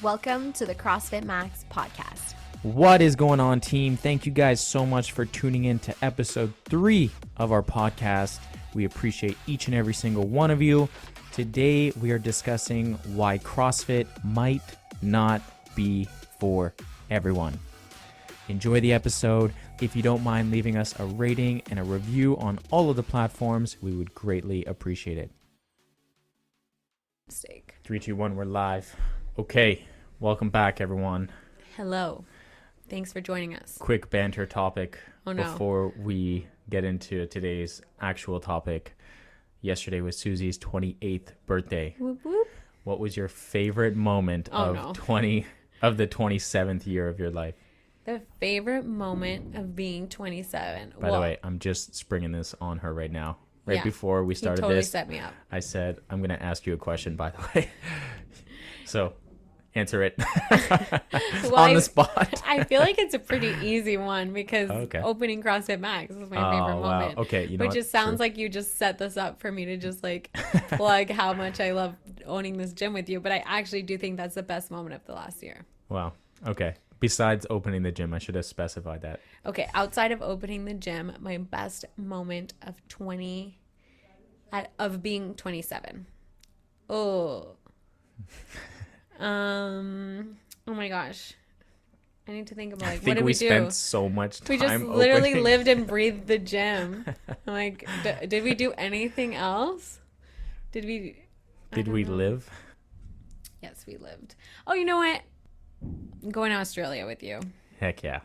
Welcome to the CrossFit Max podcast. What is going on, team? Thank you guys so much for tuning in to episode 3 of our podcast. We appreciate each and every single one of you. Today, we are discussing why CrossFit might not be for everyone. Enjoy the episode. If you don't mind leaving us a rating and a review on all of the platforms, we would greatly appreciate it. Mistake. 3, 2, 1, we're live. Okay, welcome back, everyone. Hello. Thanks for joining us. Quick banter topic no. before we get into today's actual topic. Yesterday was Susie's 28th birthday. Whoop, whoop. What was your favorite moment of the 27th year of your life? The favorite moment of being 27. By the way, I'm just springing this on her right now. Right before we started totally this, set me up. I said, I'm going to ask you a question, by the way. So answer it on the spot. I feel like it's a pretty easy one because opening CrossFit Max was my favorite moment. Okay, which just sounds like you just set this up for me to just like plug how much I love owning this gym with you. But I actually do think that's the best moment of the last year. Wow. Okay. Besides opening the gym, I should have specified that. Okay. Outside of opening the gym, my best moment of being 27. Oh my gosh. I need to think about what did we do? Spent so much time. We just literally lived and breathed the gym. I'm like, did we do anything else? Did we live? Yes, we lived. Oh, you know what? Going to Australia with you. Heck yeah.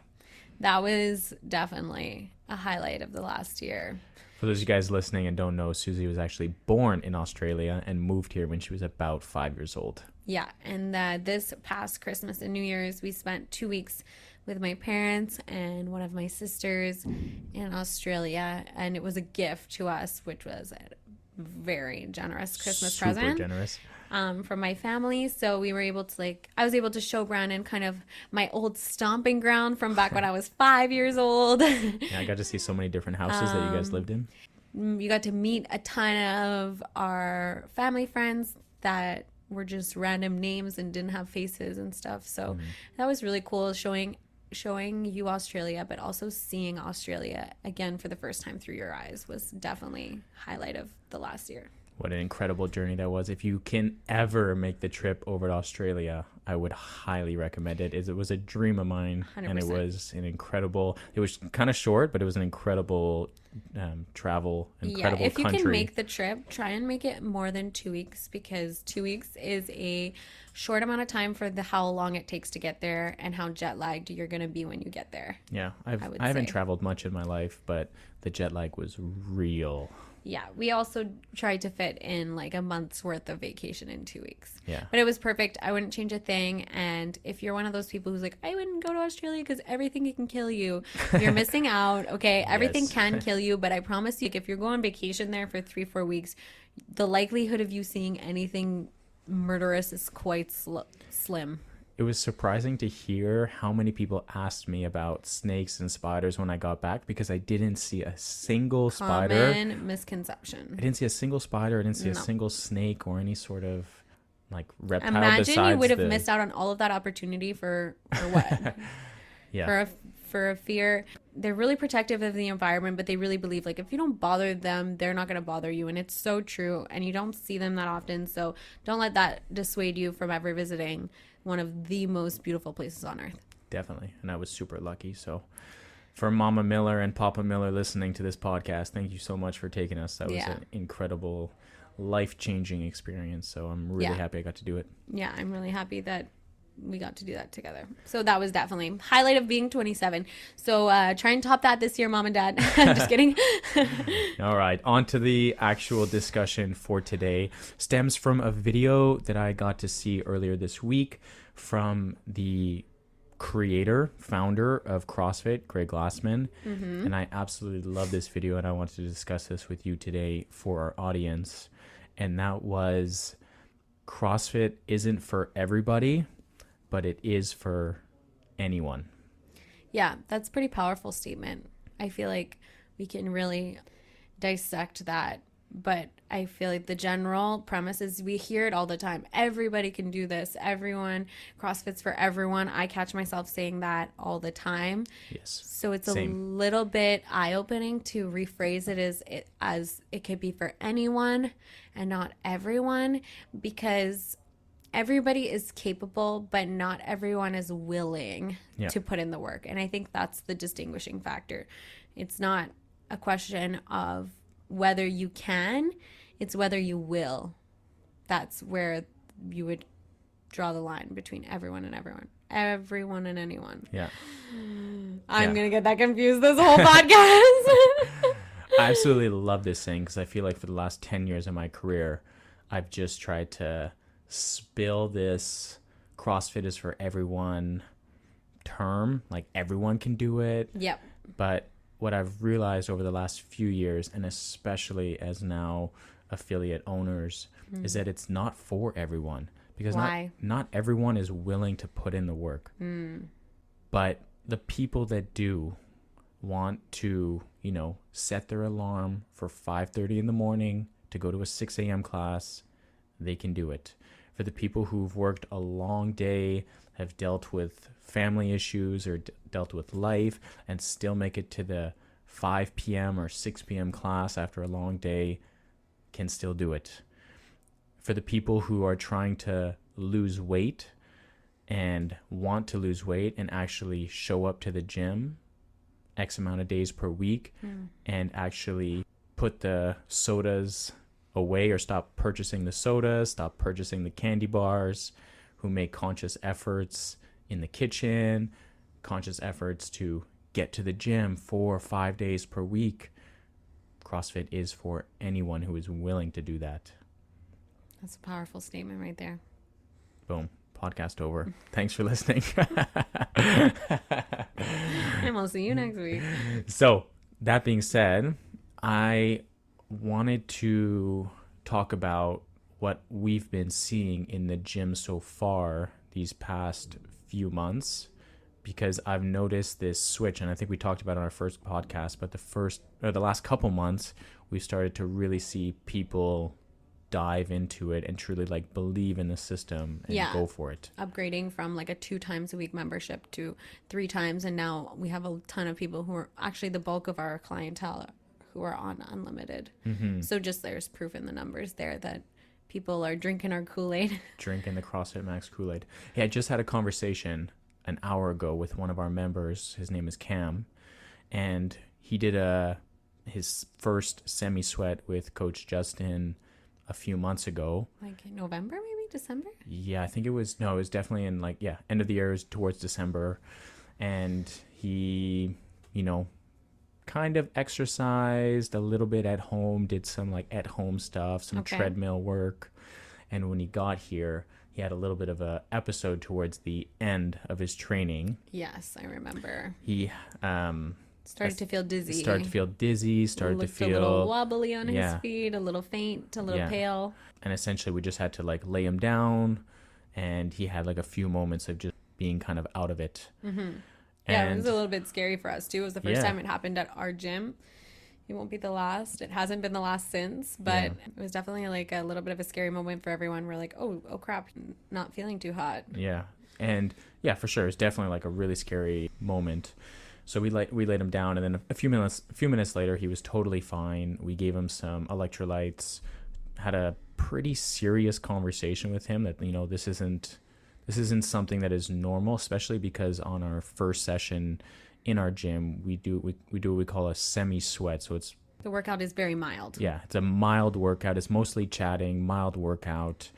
That was definitely a highlight of the last year. For those of you guys listening and don't know, Susie was actually born in Australia and moved here when she was about 5 years old. Yeah, and this past Christmas and New Year's, we spent 2 weeks with my parents and one of my sisters in Australia, and it was a gift to us, which was a very generous Christmas present. Super generous. From my family. So we were able to I was able to show Brandon kind of my old stomping ground from back when I was 5 years old. Yeah, I got to see so many different houses that you guys lived in. You got to meet a ton of our family friends that were just random names and didn't have faces and stuff. So that was really cool, showing you Australia, but also seeing Australia again for the first time through your eyes was definitely highlight of the last year. What an incredible journey that was. If you can ever make the trip over to Australia, I would highly recommend it. It was a dream of mine. 100%. And it was it was kind of short, but it was an incredible incredible if you country. can make the trip, try and make it more than 2 weeks, because 2 weeks is a short amount of time for how long it takes to get there and how jet lagged you're going to be when you get there. Yeah, I haven't traveled much in my life, but the jet lag was real. Yeah, we also tried to fit in a month's worth of vacation in 2 weeks. Yeah. But it was perfect. I wouldn't change a thing. And if you're one of those people who's like, I wouldn't go to Australia because everything can kill you, you're missing out. Okay, everything can kill you. But I promise you, if you're going on vacation there for 3-4 weeks, the likelihood of you seeing anything murderous is quite slim. It was surprising to hear how many people asked me about snakes and spiders when I got back, because I didn't see a single spider. Common misconception. I didn't see a single spider. I didn't see a single snake or any sort of reptile. Imagine you would have missed out on all of that opportunity for what? Yeah. For a fear. They're really protective of the environment, but they really believe if you don't bother them, they're not going to bother you. And it's so true. And you don't see them that often. So don't let that dissuade you from ever visiting one of the most beautiful places on earth. Definitely. And I was super lucky. So for Mama Miller and Papa Miller listening to this podcast, thank you so much for taking us. That was an incredible, life-changing experience. So I'm really happy I got to do it. Yeah, I'm really happy that we got to do that together. So that was definitely highlight of being 27. So try and top that this year, Mom and Dad. Just kidding. All right, on to the actual discussion for today. Stems from a video that I got to see earlier this week from the founder of CrossFit, Greg Glassman. And I absolutely love this video, and I wanted to discuss this with you today for our audience. And that was, CrossFit isn't for everybody, but it is for anyone. Yeah, that's a pretty powerful statement. I feel like we can really dissect that But I feel like the general premise is we hear it all the time. Everybody can do this. Everyone, CrossFit's for everyone. I catch myself saying that all the time. Yes. So it's Same. a little bit eye-opening to rephrase it as it could be for anyone and not everyone, because everybody is capable, but not everyone is willing to put in the work. And I think that's the distinguishing factor. It's not a question of whether you can, it's whether you will. That's where you would draw the line between everyone and everyone. Everyone and anyone. Yeah. I'm going to get that confused this whole podcast. I absolutely love this thing because I feel like for the last 10 years of my career, I've just tried to spill this CrossFit is for everyone term. Like everyone can do it. Yep. But what I've realized over the last few years, and especially as now affiliate owners, is that it's not for everyone. Because not everyone is willing to put in the work. But the people that do want to, set their alarm for 5:30 in the morning to go to a 6 a.m. class, they can do it. For the people who've worked a long day, have dealt with family issues or dealt with life, and still make it to the 5 p.m. or 6 p.m. class after a long day, can still do it. For the people who are trying to lose weight and want to lose weight and actually show up to the gym X amount of days per week and actually put the sodas away or stop purchasing the sodas, stop purchasing the candy bars, who make conscious efforts in the kitchen, conscious efforts to get to the gym 4 or 5 days per week. CrossFit is for anyone who is willing to do that. That's a powerful statement right there. Boom. Podcast over. Thanks for listening. And we'll see you next week. So, that being said, I wanted to talk about what we've been seeing in the gym so far these past few months, because I've noticed this switch, and I think we talked about it on our first podcast, but the last couple months, we've started to really see people dive into it and truly believe in the system and go for it. Upgrading from a 2 times a week membership to 3 times, and now we have a ton of people who are actually the bulk of our clientele who are on unlimited. So just there's proof in the numbers there that people are drinking our Kool-Aid. Drinking the CrossFit Max Kool-Aid. Hey, I just had a conversation an hour ago with one of our members. His name is Cam, and he did his first semi-sweat with Coach Justin a few months ago. November, maybe December? Yeah, I think it was definitely in end of the year, towards December. And he, kind of exercised a little bit at home, did some at home stuff, some treadmill work. And when he got here, he had a little bit of a episode towards the end of his training. Yes, I remember. He started to feel dizzy. Started to feel a little wobbly on his feet, a little faint, a little pale. And essentially we just had to lay him down, and he had a few moments of just being kind of out of it. Yeah, it was a little bit scary for us too. It was the first time it happened at our gym. It won't be the last. It hasn't been the last since, but it was definitely a little bit of a scary moment for everyone. We're like, oh crap, not feeling too hot. Yeah. And yeah, for sure. It's definitely a really scary moment. So we laid him down, and then a few minutes later, he was totally fine. We gave him some electrolytes, had a pretty serious conversation with him that, this isn't something that is normal, especially because on our first session in our gym, we do what we call a semi-sweat. So the workout is very mild. Yeah, it's a mild workout. It's mostly chatting, mild workout.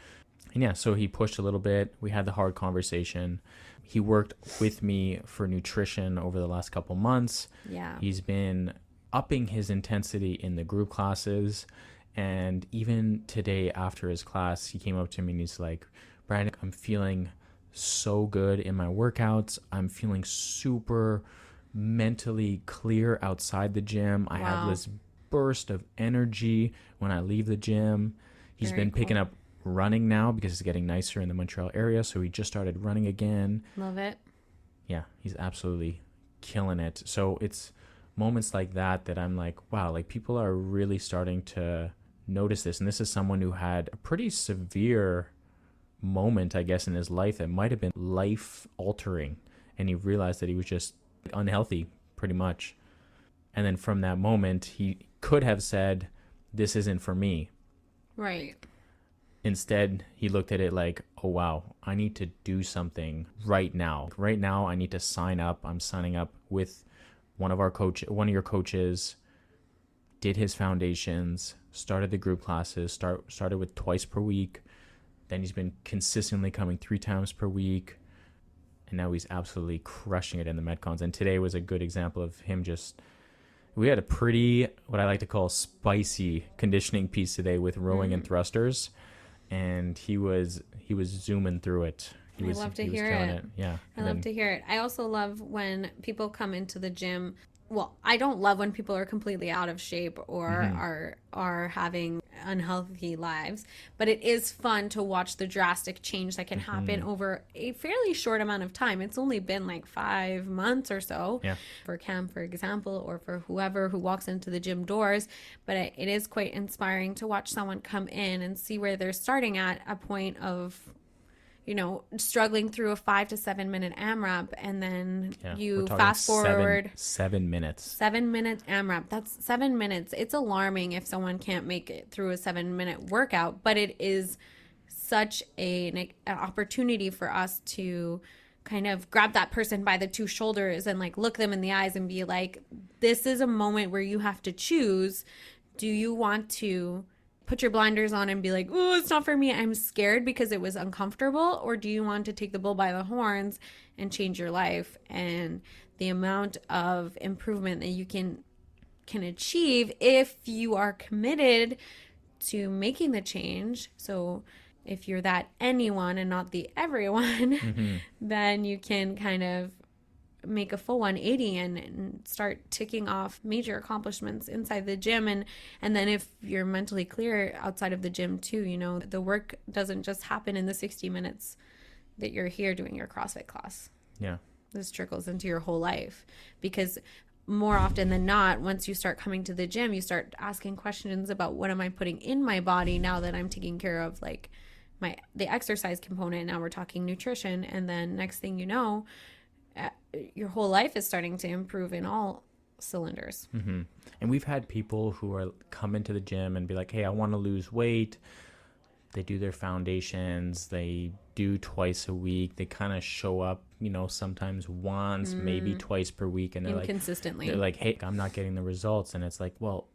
And yeah, so he pushed a little bit. We had the hard conversation. He worked with me for nutrition over the last couple months. Yeah. He's been upping his intensity in the group classes. And even today after his class, he came up to me and he's like, Brandon, I'm feeling so good in my workouts. I'm feeling super mentally clear outside the gym. I have this burst of energy when I leave the gym. He's been picking up running now because it's getting nicer in the Montreal area, so he just started running again. Love it. Yeah, he's absolutely killing it. So it's moments like that I'm like, wow, people are really starting to noticed this. And this is someone who had a pretty severe moment, I guess, in his life that might have been life altering. And he realized that he was just unhealthy, pretty much. And then from that moment, he could have said, this isn't for me. Right. Instead, he looked at it like, oh, wow, I need to do something right now. Right now, I need to sign up. I'm signing up with one of your coaches, did his foundations, started the group classes, started with twice per week. Then he's been consistently coming 3 times per week. And now he's absolutely crushing it in the Metcons. And today was a good example of him we had a pretty, what I like to call spicy conditioning piece today with rowing and thrusters. And he was zooming through it. I love to hear it. Yeah. I love to hear it. I also love when people come into the gym. Well, I don't love when people are completely out of shape or are having unhealthy lives, but it is fun to watch the drastic change that can happen over a fairly short amount of time. It's only been like 5 months or so for Cam, for example, or for whoever who walks into the gym doors. But it is quite inspiring to watch someone come in and see where they're starting at a point of, struggling through a 5 to 7 minute AMRAP, and then you fast forward 7 minutes. 7 minute AMRAP. That's 7 minutes. It's alarming if someone can't make it through a 7 minute workout, but it is such an opportunity for us to kind of grab that person by the 2 shoulders and like look them in the eyes and be like, this is a moment where you have to choose. Do you want to put your blinders on and be like, oh, it's not for me, I'm scared because it was uncomfortable? Or do you want to take the bull by the horns and change your life? And the amount of improvement that you can achieve if you are committed to making the change. So if you're that anyone and not the everyone, then you can kind of make a full 180 and start ticking off major accomplishments inside the gym. And then if you're mentally clear outside of the gym too, the work doesn't just happen in the 60 minutes that you're here doing your CrossFit class. Yeah. This trickles into your whole life, because more often than not, once you start coming to the gym, you start asking questions about what am I putting in my body now that I'm taking care of like the exercise component. Now we're talking nutrition. And then next thing you know, your whole life is starting to improve in all cylinders. And we've had people who come into the gym and be like, hey, I want to lose weight. They do their foundations. They do twice a week. They kind of show up, sometimes once, maybe twice per week. And they're inconsistently. They're like, hey, I'm not getting the results. And it's like, well,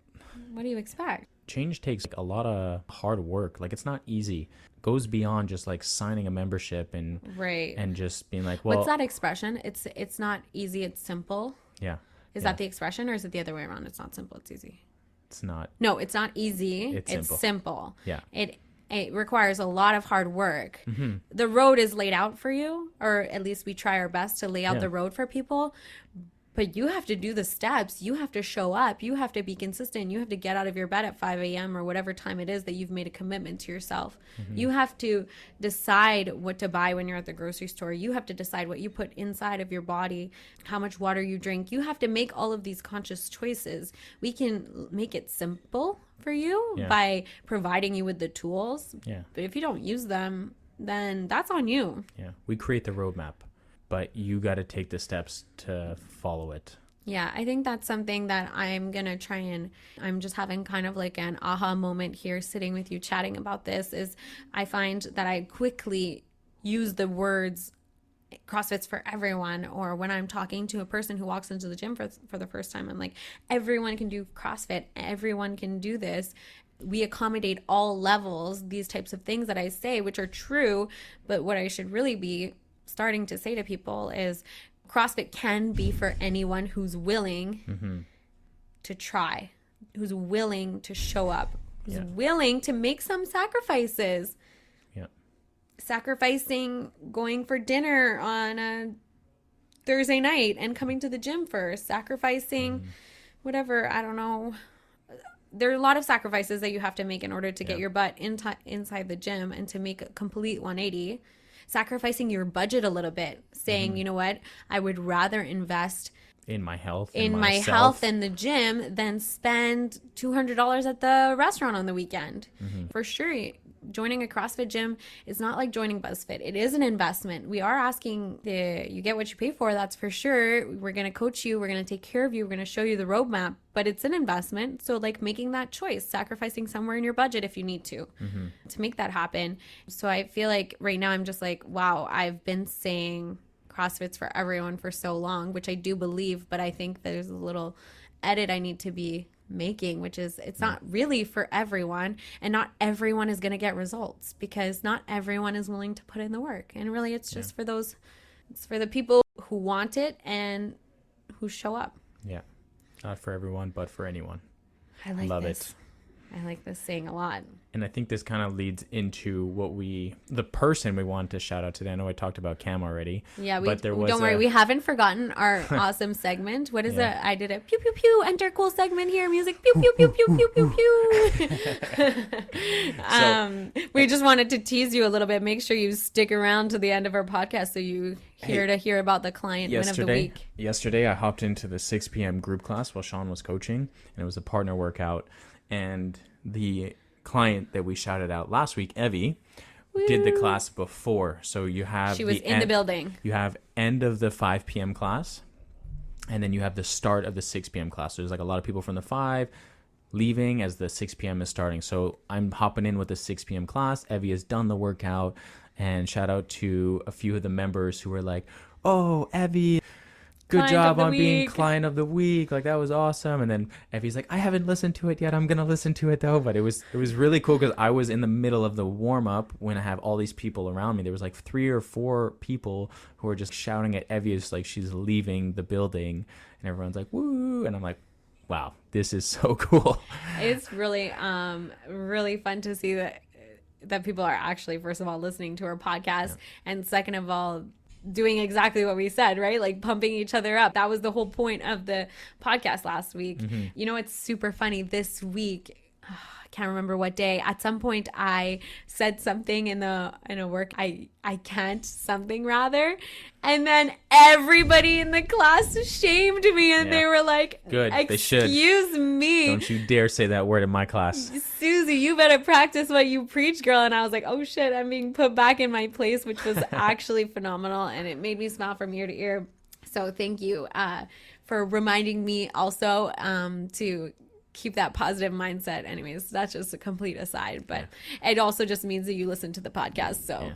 what do you expect? Change takes a lot of hard work. Like, it's not easy. It goes beyond just like signing a membership and just being like, well, what's that expression? It's not easy, it's simple. Yeah. Is that the expression, or is it the other way around? It's not simple, it's easy. It's not. No, it's not easy. It's simple. Yeah. It requires a lot of hard work. The road is laid out for you, or at least we try our best to lay out the road for people. But you have to do the steps. You have to show up. You have to be consistent. You have to get out of your bed at 5 a.m. or whatever time it is that you've made a commitment to yourself. You have to decide what to buy when you're at the grocery store. You have to decide what you put inside of your body, how much water you drink. You have to make all of these conscious choices. We can make it simple for you by providing you with the tools. Yeah. But if you don't use them, then that's on you. Yeah. We create the roadmap, but you got to take the steps to follow it. Yeah, I think that's something that I'm going to try, and I'm just having kind of like an aha moment here sitting with you chatting about this. Is I find that I quickly use the words CrossFit's for everyone, or when I'm talking to a person who walks into the gym for the first time, I'm like, everyone can do CrossFit, everyone can do this. We accommodate all levels, these types of things that I say, which are true, but what I should really be starting to say to people is CrossFit can be for anyone who's willing to try, who's willing to show up, who's willing to make some sacrifices. Sacrificing going for dinner on a Thursday night and coming to the gym first, sacrificing whatever, I don't know. There are a lot of sacrifices that you have to make in order to get your butt inside the gym and to make a complete 180. Sacrificing your budget a little bit, saying, you know what, I would rather invest in my health, in my health and the gym than spend $200 at the restaurant on the weekend. For sure. Joining a CrossFit gym is not like joining BuzzFit. It is an investment. We are asking you get what you pay for. That's for sure. We're going to coach you. We're going to take care of you. We're going to show you the roadmap, but it's an investment. So like making that choice, sacrificing somewhere in your budget if you need to make that happen. So I feel like right now I'm just like, wow, I've been saying CrossFit's for everyone for so long, which I do believe, but I think there's a little edit I need to be making, which is it's not really for everyone, and not everyone is going to get results because not everyone is willing to put in the work. And really it's just for those, it's for the people who want it and who show up. Yeah. Not for everyone, but for anyone. I like Love this. it. I like this saying a lot. And I think this kind of leads into the person we wanted to shout out today. I know I talked about Cam already. Yeah, but there was don't worry, we haven't forgotten our awesome segment. What is it? I did a pew pew pew, enter cool segment here, music pew pew pew pew pew pew pew. We just wanted to tease you a little bit. Make sure you stick around to the end of our podcast so you hear about the client win of the week. Yesterday, I hopped into the 6 p.m. group class while Sean was coaching, and it was a partner workout. And the client that we shouted out last week, Evie, did the class before. So you have she was in the building. You have end of the 5 p.m. class, and then you have the start of the 6 p.m. class. So there's like a lot of people from the 5 leaving as the 6 p.m. is starting. So I'm hopping in with the 6 p.m. class. Evie has done the workout, and shout out to a few of the members who were like, "Oh, Evie, good job on being client of the week. Like, that was awesome." And then Evie's like, "I haven't listened to it yet. I'm going to listen to it though." But it was really cool because I was in the middle of the warm up when I have all these people around me. There was like 3 or 4 people who were just shouting at Evie as like she's leaving the building, and everyone's like, "Woo." And I'm like, wow, this is so cool. It's really, really fun to see that people are actually, first of all, listening to our podcast. And second of all, doing exactly what we said, right? Like pumping each other up. That was the whole point of the podcast last week. You know, it's super funny this week. I can't remember what day. At some point I said something in a work, I can't something rather. And then everybody in the class shamed me and they were like, "Good, they should. Excuse me. Don't you dare say that word in my class. Susie, you better practice what you preach, girl." And I was like, oh shit, I'm being put back in my place, which was actually phenomenal. And it made me smile from ear to ear. So thank you for reminding me also to keep that positive mindset. Anyways, that's just a complete aside, but it also just means that you listen to the podcast. So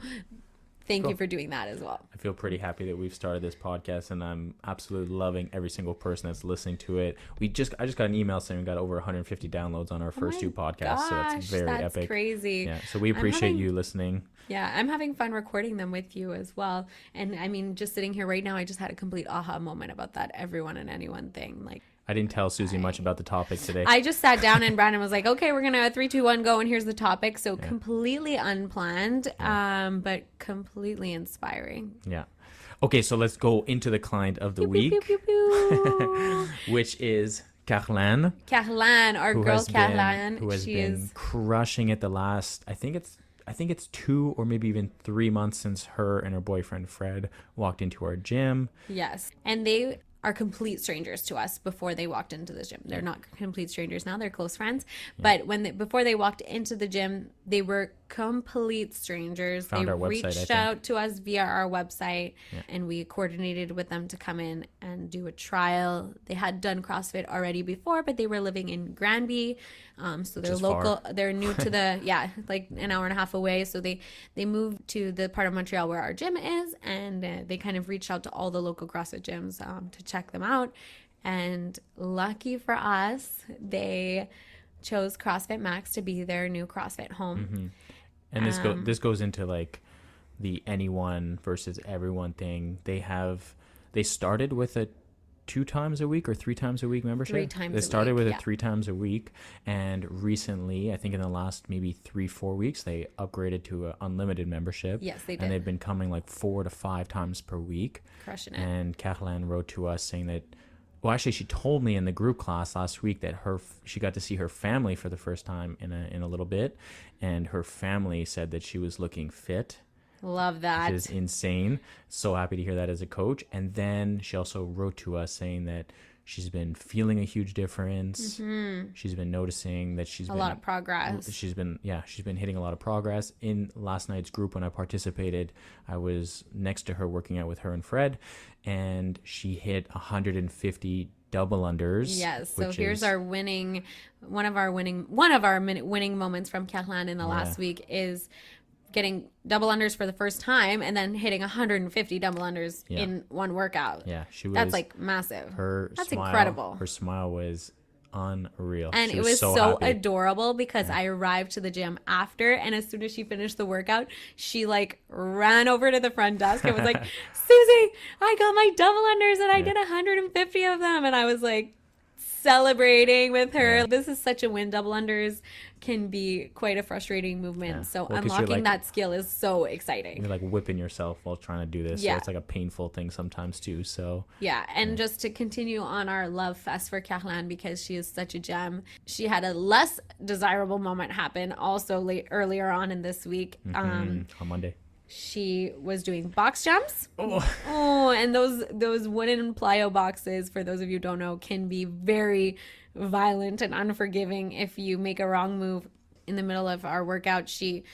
thank you for doing that as well. I feel pretty happy that we've started this podcast, and I'm absolutely loving every single person that's listening to it. I just got an email saying we got over 150 downloads on our first 2 podcasts. So that's very epic. That's crazy. Yeah. So we appreciate you listening. Yeah, I'm having fun recording them with you as well. And I mean, just sitting here right now, I just had a complete aha moment about that everyone and anyone thing. Like, I didn't tell Susie much about the topic today. I just sat down and Brandon was like, "Okay, we're going to 3, 2, 1, go. And here's the topic." So completely unplanned, but completely inspiring. Yeah. Okay, so let's go into the client of the week, Pew, pew, pew. which is Carlin. Carlin, our girl Carlin. Who has she been is crushing it the last, I think it's 2 or maybe even 3 months since her and her boyfriend Fred walked into our gym. Yes. And they are complete strangers to us before they walked into the gym. They're not complete strangers now. They're close friends. But before they walked into the gym, they were complete strangers. Found they our website, reached out to us via our website and we coordinated with them to come in and do a trial. They had done CrossFit already before, but they were living in Granby. So they're local. Far. They're new to the, like an hour and a half away. So they moved to the part of Montreal where our gym is, and they kind of reached out to all the local CrossFit gyms to check them out. And lucky for us, they chose CrossFit Max to be their new CrossFit home. And this goes into like the anyone versus everyone thing. They started with a 2 times a week or 3 times a week membership. 3 times. They started with it 3 times a week, and recently, I think in the last maybe 3-4 weeks, they upgraded to an unlimited membership. Yes, they did. And they've been coming like 4 to 5 times per week. Crushing it. And Kathleen wrote to us saying that, well, actually, she told me in the group class last week that she got to see her family for the first time in a little bit, and her family said that she was looking fit, Love that. Which is insane. So happy to hear that as a coach. And then she also wrote to us saying that she's been feeling a huge difference. She's been noticing that she's a lot of progress. She's been hitting a lot of progress. In last night's group when I participated, I was next to her working out with her and Fred, and she hit 150 double unders. Yes. So here's our winning moments from Caroline in the last week is getting double unders for the first time and then hitting 150 double unders in one workout. Yeah, that's like massive. That's smile, incredible. Her smile was unreal. And it was so adorable because I arrived to the gym after, and as soon as she finished the workout, she like ran over to the front desk and was like, Susie, I got my double unders and I did 150 of them. And I was like celebrating with her. Yeah. This is such a win. Double unders can be quite a frustrating movement. Yeah. So unlocking that skill is so exciting. You're like whipping yourself while trying to do this. Yeah. So it's like a painful thing sometimes too. So yeah. And just to continue on our love fest for Caroline, because she is such a gem, she had a less desirable moment happen also earlier on in this week. On Monday. She was doing box jumps. And those wooden plyo boxes, for those of you who don't know, can be very violent and unforgiving if you make a wrong move. In the middle of our workout, she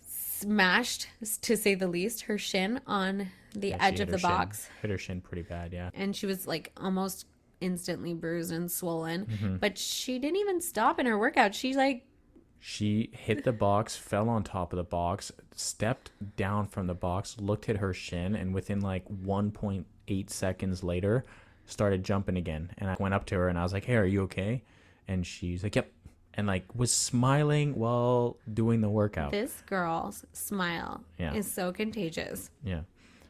smashed, to say the least, her shin on the edge of the box. Hit her shin pretty bad, yeah. And she was like almost instantly bruised and swollen. But she didn't even stop in her workout. She hit the box, fell on top of the box, stepped down from the box, looked at her shin, and within like 1.8 seconds later, started jumping again. And I went up to her and I was like, hey, are you okay? And she's like, yep. And like was smiling while doing the workout. This girl's smile is so contagious. Yeah.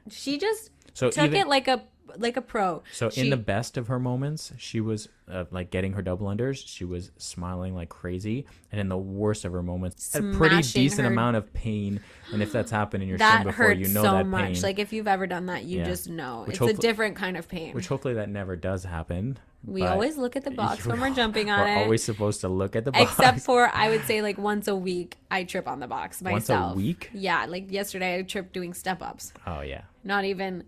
She just took it like a pro. So in the best of her moments, she was like getting her double unders. She was smiling like crazy. And in the worst of her moments, a pretty decent amount of pain. And if that's happened in your shin before, you know that pain. Much. Like if you've ever done that, you just know. It's a different kind of pain. Which hopefully that never does happen. We always look at the box when we're jumping on it. We're always supposed to look at the box. Except for, I would say, like once a week, I trip on the box myself. Once a week? Yeah, like yesterday I tripped doing step-ups. Oh, yeah. Not even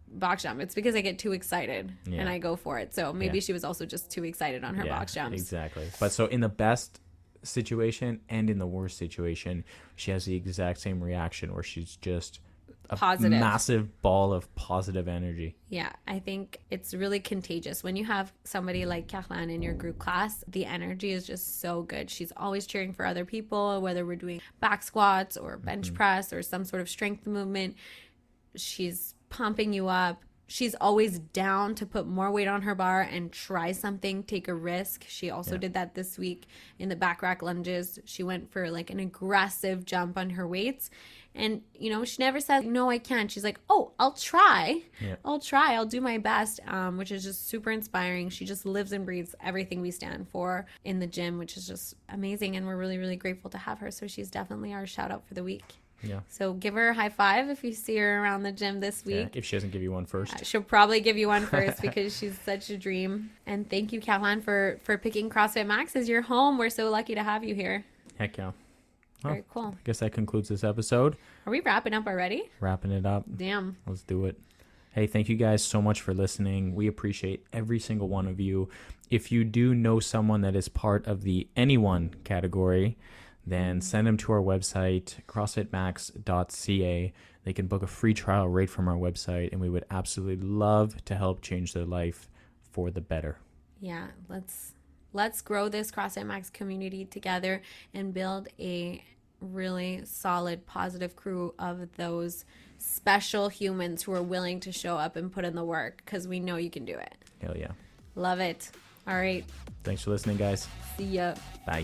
box jump. It's because I get too excited and I go for it. So maybe she was also just too excited on her box jumps. Exactly. But so in the best situation and in the worst situation, she has the exact same reaction where she's just a massive ball of positive energy. Yeah, I think it's really contagious. When you have somebody like Caroline in your group class, the energy is just so good. She's always cheering for other people, whether we're doing back squats or bench press or some sort of strength movement. She's pumping you up. She's always down to put more weight on her bar and try something, take a risk. She also did that this week in the back rack lunges. She went for like an aggressive jump on her weights. And, you know, she never said, no, I can't. She's like, oh, I'll try. Yeah. I'll try. I'll do my best, which is just super inspiring. She just lives and breathes everything we stand for in the gym, which is just amazing. And we're really, really grateful to have her. So she's definitely our shout out for the week. Yeah. So give her a high five if you see her around the gym this week. Yeah, if she doesn't give you one first. She'll probably give you one first because she's such a dream. And thank you, Caroline, for picking CrossFit Max as your home. We're so lucky to have you here. Heck yeah. Very cool. I guess that concludes this episode. Are we wrapping up already? Wrapping it up. Damn. Let's do it. Hey, thank you guys so much for listening. We appreciate every single one of you. If you do know someone that is part of the anyone category, then send them to our website, crossfitmax.ca. They can book a free trial right from our website, and we would absolutely love to help change their life for the better. Yeah, let's grow this CrossFit Max community together and build a really solid, positive crew of those special humans who are willing to show up and put in the work, because we know you can do it. Hell yeah. Love it. All right. Thanks for listening, guys. See ya. Bye.